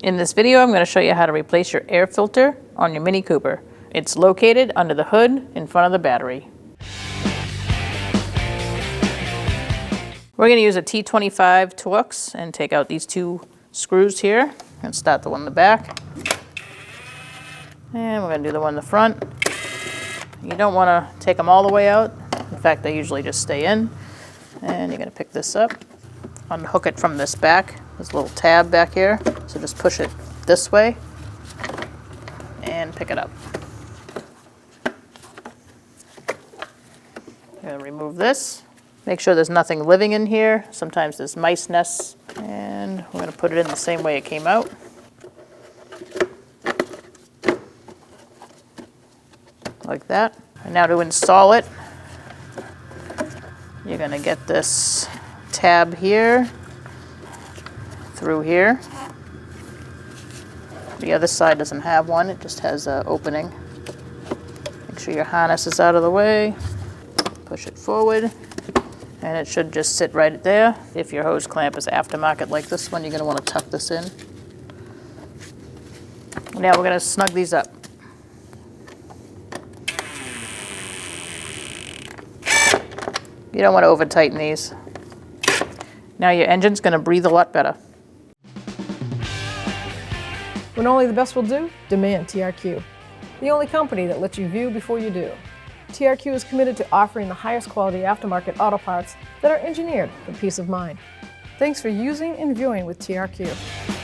In this video, I'm going to show you how to replace your air filter on your Mini Cooper. It's located under the hood in front of the battery. We're going to use a T25 Torx and take out these two screws here and start the one in the back. And we're going to do the one in the front. You don't want to take them all the way out. In fact, they usually just stay in. And you're going to pick this up, unhook it from this back. There's a little tab back here, so just push it this way and pick it up. I'm going to remove this. Make sure there's nothing living in here. Sometimes there's mice nests, and we're going to put it in the same way it came out. Like that. And now to install it, you're going to get this tab here through here. The other side doesn't have one, it just has an opening. Make sure your harness is out of the way. Push it forward, and it should just sit right there. If your hose clamp is aftermarket like this one, you're going to want to tuck this in. Now we're going to snug these up. You don't want to over tighten these. Now your engine's going to breathe a lot better. When only the best will do, demand TRQ. The only company that lets you view before you do. TRQ is committed to offering the highest quality aftermarket auto parts that are engineered for peace of mind. Thanks for using and viewing with TRQ.